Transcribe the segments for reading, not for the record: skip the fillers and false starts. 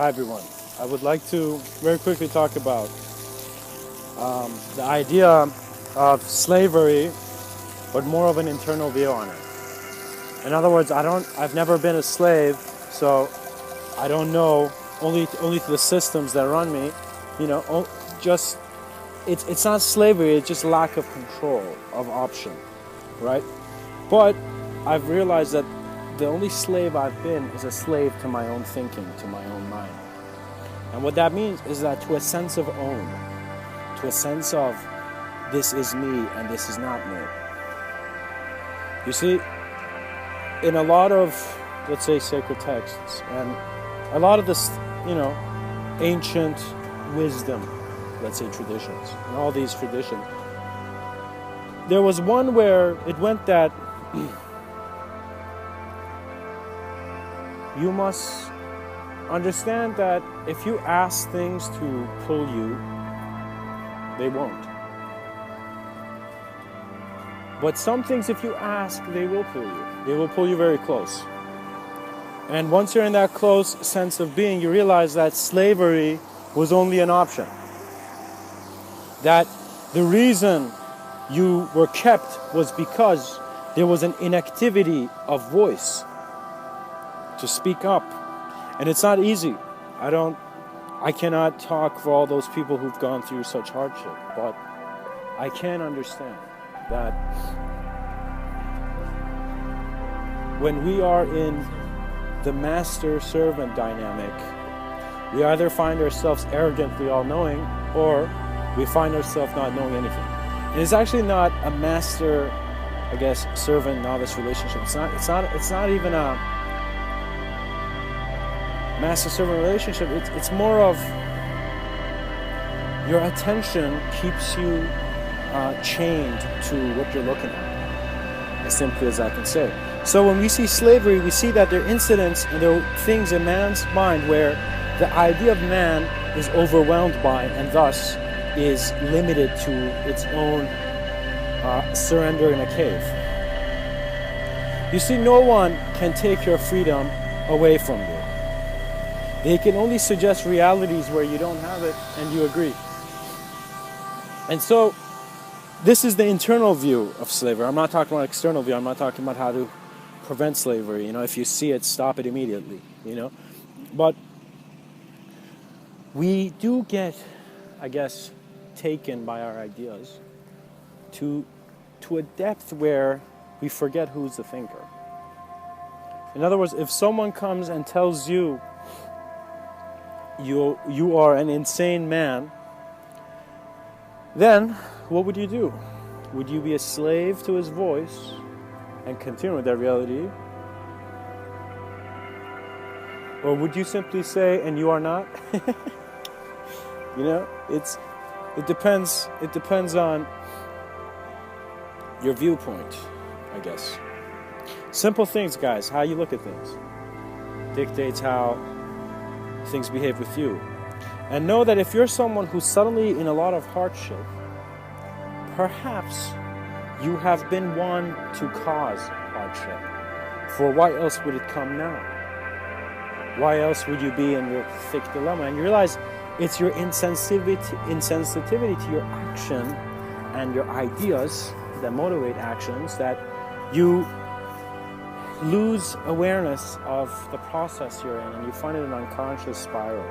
Hi everyone. I would like to very quickly talk about the idea of slavery, but more of an internal view on it. In other words, I've never been a slave, so I don't know only to the systems that run me. It's not slavery. It's just lack of control, of option, right? But I've realized that the only slave I've been is a slave to my own thinking, to my own mind. And what that means is that to a sense of own, to a sense of this is me and this is not me. You see, in a lot of, let's say, sacred texts and a lot of this, ancient wisdom, let's say traditions, and all these traditions, there was one where it went that you must understand that if you ask things to pull you, they won't. But some things, if you ask, they will pull you. They will pull you very close. And once you're in that close sense of being, you realize that slavery was only an option. That the reason you were kept was because there was an inactivity of voice to speak up. And it's not easy. I cannot talk for all those people who've gone through such hardship, but I can understand that when we are in the master-servant dynamic, we either find ourselves arrogantly all-knowing, or we find ourselves not knowing anything. And it's actually not a master, servant-novice relationship. It's not even a master-servant relationship. It's more of your attention keeps you chained to what you're looking at, as simply as I can say. So when we see slavery, we see that there are incidents and there are things in man's mind where the idea of man is overwhelmed by and thus is limited to its own surrender in a cave. You see, no one can take your freedom away from you. They can only suggest realities where you don't have it and you agree. And so this is the internal view of slavery. I'm not talking about external view. I'm not talking about how to prevent slavery. If you see it, stop it immediately. But we do get, taken by our ideas to a depth where we forget who's the thinker. In other words, if someone comes and tells you you are an insane man, then what would you do? Would you be a slave to his voice and continue with that reality? Or would you simply say, and you are not? It depends on your viewpoint, I guess. Simple things, guys, how you look at things dictates how things behave with you. And know that if you're someone who's suddenly in a lot of hardship, perhaps you have been one to cause hardship. For why else would it come now? Why else would you be in your thick dilemma? And you realize it's your insensitivity to your action and your ideas that motivate actions that you lose awareness of the process you're in, and you find it an unconscious spiral.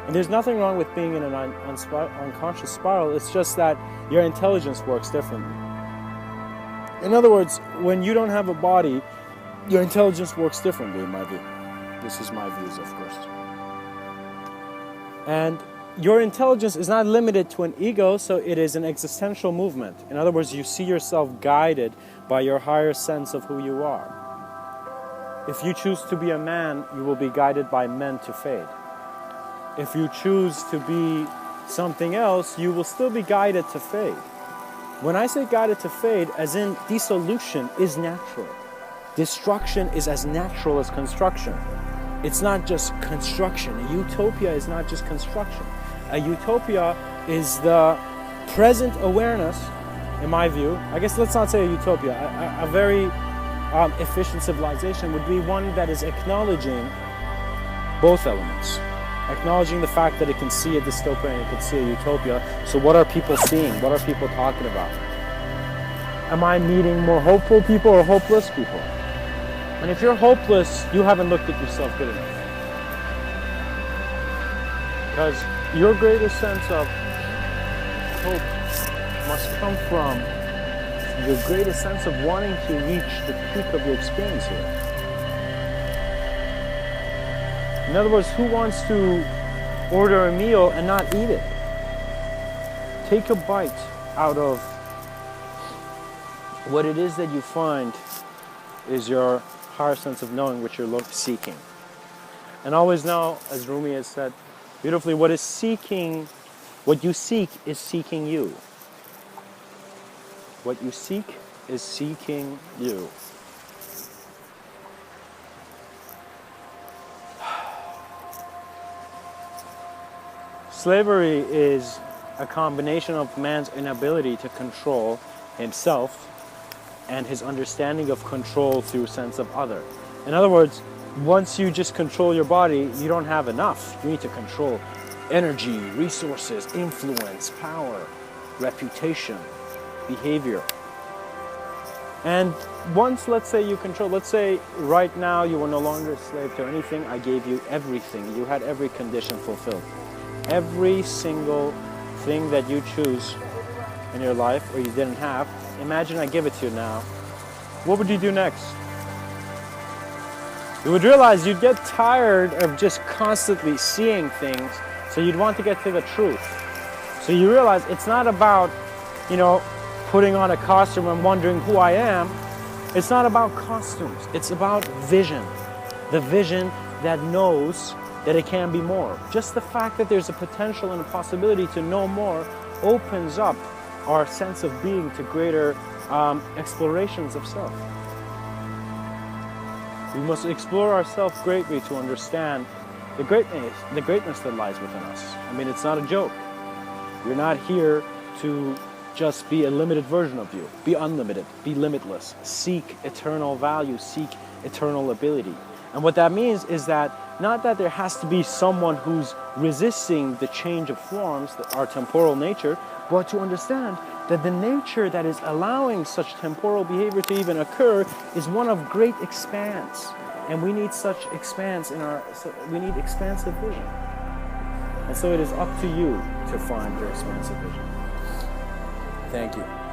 And there's nothing wrong with being in an unconscious spiral. It's just that your intelligence works differently. In other words, when you don't have a body, your intelligence works differently, in my view. This is my views, of course. And your intelligence is not limited to an ego, so it is an existential movement. In other words, you see yourself guided by your higher sense of who you are. If you choose to be a man, you will be guided by men to fade. If you choose to be something else, you will still be guided to fade. When I say guided to fade, as in dissolution is natural. Destruction is as natural as construction. It's not just construction. A utopia is not just construction. A utopia is the present awareness, in my view. I guess let's not say a utopia. A very efficient civilization would be one that is acknowledging both elements. Acknowledging the fact that it can see a dystopia and it can see a utopia. So what are people seeing? What are people talking about? Am I meeting more hopeful people or hopeless people? And if you're hopeless, you haven't looked at yourself good enough. Because your greatest sense of hope must come from your greatest sense of wanting to reach the peak of your experience here. In other words, who wants to order a meal and not eat it? Take a bite out of what it is that you find is your higher sense of knowing, which you're seeking. And always know, as Rumi has said beautifully, what you seek is seeking you. What you seek is seeking you. Slavery is a combination of man's inability to control himself and his understanding of control through sense of other. In other words, once you just control your body, you don't have enough. You need to control energy, resources, influence, power, reputation, behavior. And once, let's say you control, let's say right now you were no longer a slave to anything, I gave you everything. You had every condition fulfilled. Every single thing that you choose in your life or you didn't have, imagine I give it to you now. What would you do next? You would realize you'd get tired of just constantly seeing things, so you'd want to get to the truth. So you realize it's not about, putting on a costume and wondering who I am. It's not about costumes. It's about vision. The vision that knows that it can be more. Just the fact that there's a potential and a possibility to know more opens up our sense of being to greater explorations of self. We must explore ourselves greatly to understand the greatness that lies within us. I mean, it's not a joke. You're not here to just be a limited version of you. Be unlimited, be limitless. Seek eternal value, seek eternal ability. And what that means is that not that there has to be someone who's resisting the change of forms, our temporal nature, but to understand that the nature that is allowing such temporal behavior to even occur is one of great expanse. And we need such expanse we need expansive vision. And so it is up to you to find your expansive vision. Thank you.